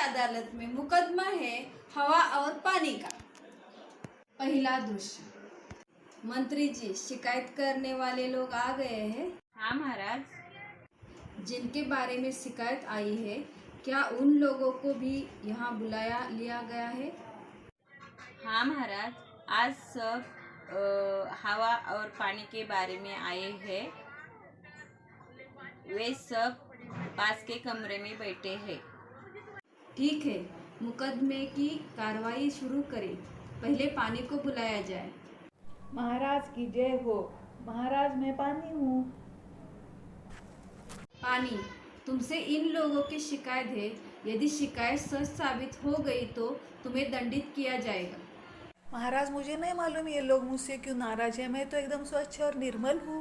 अदालत में मुकदमा है हवा और पानी का। पहला दृश्य। मंत्री जी, शिकायत करने वाले लोग आ गए हैं। हाँ महाराज। जिनके बारे में शिकायत आई है, क्या उन लोगों को भी यहाँ बुलाया लिया गया है? हाँ महाराज, आज सब हवा और पानी के बारे में आए हैं। वे सब पास के कमरे में बैठे हैं। ठीक है, मुकदमे की कार्रवाई शुरू करें। पहले पानी को बुलाया जाए। महाराज की जय हो। महाराज, मैं पानी हूँ। पानी, तुमसे इन लोगों की शिकायत है। यदि शिकायत सच साबित हो गई तो तुम्हें दंडित किया जाएगा। महाराज, मुझे नहीं मालूम ये लोग मुझसे क्यों नाराज है। मैं तो एकदम स्वच्छ और निर्मल हूँ।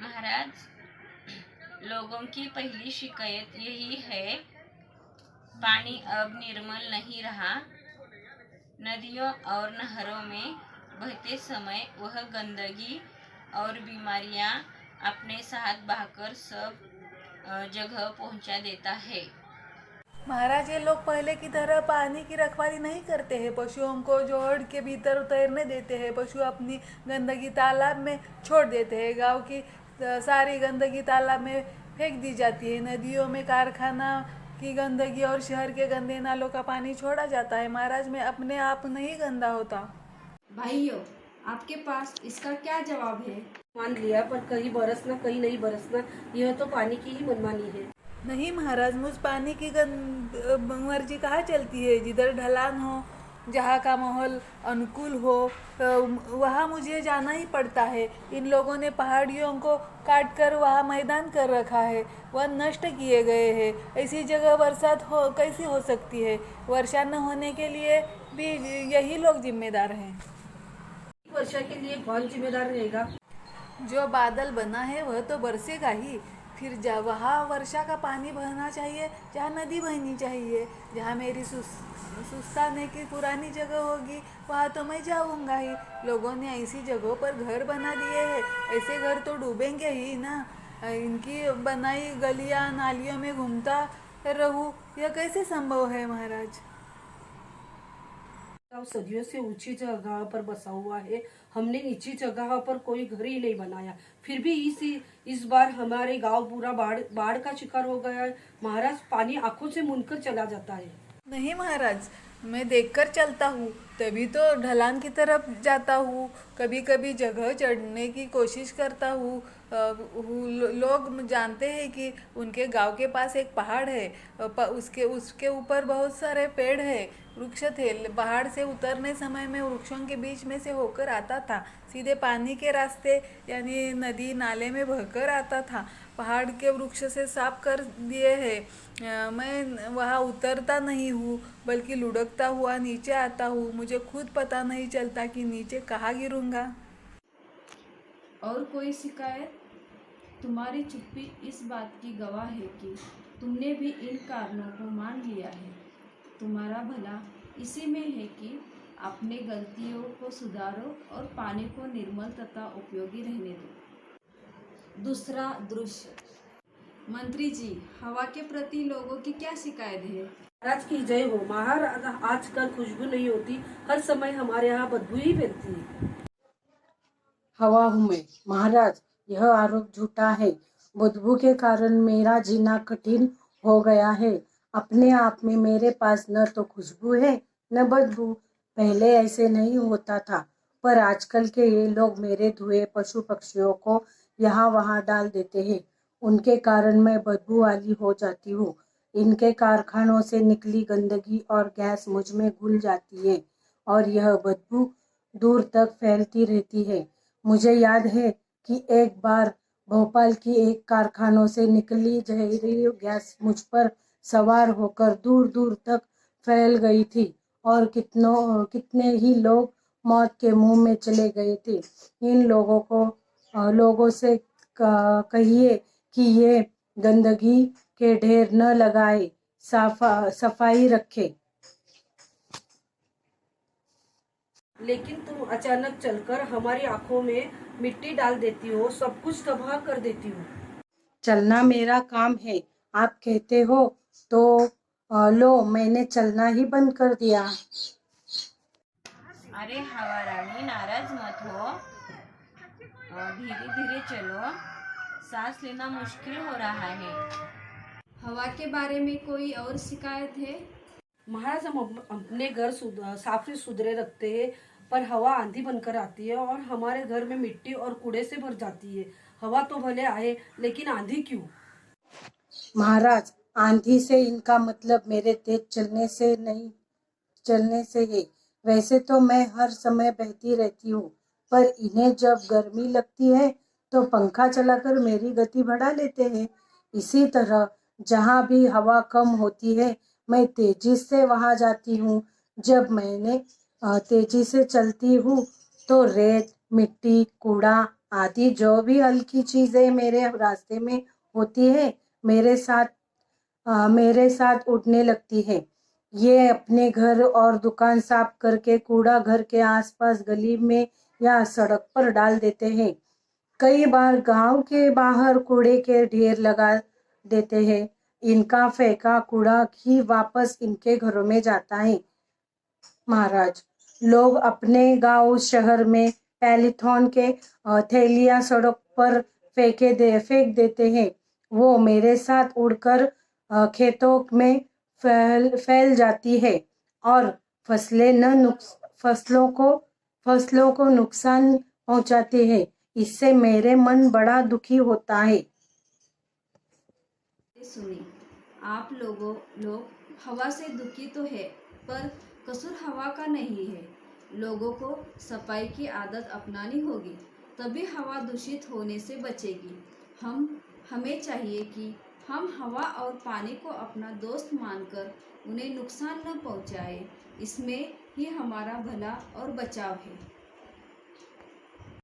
महाराज, लोगों की पहली शिकायत यही है, पानी अब निर्मल नहीं रहा। नदियों और नहरों में बहते समय वह गंदगी और बीमारियां अपने साथ बहाकर सब जगह पहुंचा देता है। महाराज, ये लोग पहले की तरह पानी की रखवाली नहीं करते हैं। पशुओं को जोड़ के भीतर तैरने देते हैं। पशु अपनी गंदगी तालाब में छोड़ देते हैं। गांव की सारी गंदगी तालाब में फेंक दी जाती है। नदियों में कारखाना की गंदगी और शहर के गंदे नालों का पानी छोड़ा जाता है। महाराज, मैं अपने आप नहीं गंदा होता। भाइयों, आपके पास इसका क्या जवाब है? मान लिया, पर कहीं बरसना कहीं नहीं बरसना, यह तो पानी की ही मनमानी है। नहीं महाराज, मुझ पानी की मर्जी कहाँ चलती है। जिधर ढलान हो, जहाँ का माहौल अनुकूल हो, वहाँ मुझे जाना ही पड़ता है। इन लोगों ने पहाड़ियों को काट कर वहाँ मैदान कर रखा है। वह नष्ट किए गए हैं। ऐसी जगह बरसात कैसी हो सकती है? वर्षा न होने के लिए भी यही लोग जिम्मेदार हैं। वर्षा के लिए कौन जिम्मेदार रहेगा? जो बादल बना है वह तो बरसेगा ही। फिर वहाँ वर्षा का पानी बहना चाहिए, जहाँ नदी बहनी चाहिए। जहाँ मेरी सुस्ताने की पुरानी जगह होगी, वहाँ तो मैं जाऊँगा ही। लोगों ने ऐसी जगहों पर घर बना दिए हैं। ऐसे घर तो डूबेंगे ही ना। इनकी बनाई गलियाँ नालियों में घूमता रहूँ, यह कैसे संभव है महाराज? सदियों से ऊंची जगह पर बसा हुआ है। हमने नीची जगह पर कोई घर ही नहीं बनाया। फिर भी इस बार हमारे गांव पूरा बाढ़ का शिकार हो गया है। महाराज, पानी आंखों से मुनकर चला जाता है। नहीं महाराज, मैं देखकर चलता हूँ, तभी तो ढलान की तरफ जाता हूँ। कभी कभी जगह चढ़ने की कोशिश करता हूँ। लोग जानते हैं कि उनके गांव के पास एक पहाड़ है। उसके ऊपर बहुत सारे पेड़ है, वृक्ष थे। पहाड़ से उतरने समय में वृक्षों के बीच में से होकर आता था। सीधे पानी के रास्ते यानी नदी नाले में बहकर आता था। पहाड़ के वृक्ष से साफ कर दिए हैं। मैं वहाँ उतरता नहीं हूँ, बल्कि लुढ़कता हुआ नीचे आता हूँ। मुझे खुद पता नहीं चलता कि नीचे कहाँ गिरूंगा। और कोई शिकायत? तुम्हारी चुप्पी इस बात की गवाह है कि तुमने भी इन कारणों को मान लिया है। तुम्हारा भला इसी में है कि अपने गलतियों को सुधारो और पानी को निर्मल तथा उपयोगी रहने दो। दूसरा दृश्य। मंत्री जी, हवा के प्रति लोगों की क्या शिकायत है? महाराज की जय हो। महाराज, आजकल खुशबू नहीं होती, हर समय हमारे यहाँ बदबू ही फैलती है। हवा हूँ मैं। महाराज, यह आरोप झूठा है। बदबू के कारण मेरा जीना कठिन हो गया है। अपने आप में मेरे पास न तो खुशबू है न बदबू। पहले ऐसे नहीं होता था, पर आजकल के ये लोग मेरे धुए पशु पक्षियों को यहाँ वहाँ डाल देते हैं। उनके कारण मैं बदबू वाली हो जाती हूँ। इनके कारखानों से निकली गंदगी और गैस मुझ में घुल जाती है और यह बदबू दूर तक फैलती रहती है। मुझे याद है कि एक बार भोपाल की एक कारखानों से निकली जहरीली गैस मुझ पर सवार होकर दूर दूर तक फैल गई थी और कितने ही लोग मौत के मुंह में चले गए थे। इन लोगों से कहिए कि ये गंदगी के ढेर न लगाए, सफाई रखे। लेकिन तुम अचानक चलकर हमारी आंखों में मिट्टी डाल देती हो, सब कुछ तबाह कर देती हो। चलना मेरा काम है। आप कहते हो तो लो मैंने चलना ही बंद कर दिया। अरे हवा रानी, नाराज मत हो, धीरे धीरे चलो, सांस लेना मुश्किल हो रहा है। हवा के बारे में कोई और शिकायत है? महाराज हम अपने घर साफ सुथरे रखते हैं, पर हवा आंधी बनकर आती है और हमारे घर में मिट्टी और कूड़े से भर जाती है। हवा तो भले आए, लेकिन आंधी क्यों? महाराज, आंधी से इनका मतलब मेरे तेज चलने से नहीं, चलने से है। वैसे तो मैं हर समय बहती रहती हूँ, पर इन्हें जब गर्मी लगती है तो पंखा चलाकर मेरी गति बढ़ा लेते हैं। इसी तरह जहाँ भी हवा कम होती है मैं तेजी से वहाँ जाती हूँ। जब मैंने तेजी से चलती हूँ तो रेत, मिट्टी, कूड़ा आदि जो भी हल्की चीजें मेरे रास्ते में होती है मेरे साथ उड़ने लगती है। ये अपने घर और दुकान साफ करके कूड़ा घर के आसपास गली में या सड़क पर डाल देते हैं। कई बार गांव के बाहर कूड़े के ढेर लगा देते हैं। इनका फेंका कूड़ा ही वापस इनके घरों में जाता है। महाराज, लोग अपने गांव शहर में पैलिथॉन के थैलियां सड़क पर फेंक देते हैं। वो मेरे साथ उड़कर खेतों में फैल जाती है और फसलों को नुकसान पहुंचाती है। इससे मेरे मन बड़ा दुखी होता है। सुनी, आप लोग हवा से दुखी तो है, पर कसूर हवा का नहीं है। लोगों को सफाई की आदत अपनानी होगी, तभी हवा दूषित होने से बचेगी। हमें चाहिए कि हम हवा और पानी को अपना दोस्त मानकर उन्हें नुकसान न पहुंचाएं। इसमें ही हमारा भला और बचाव है।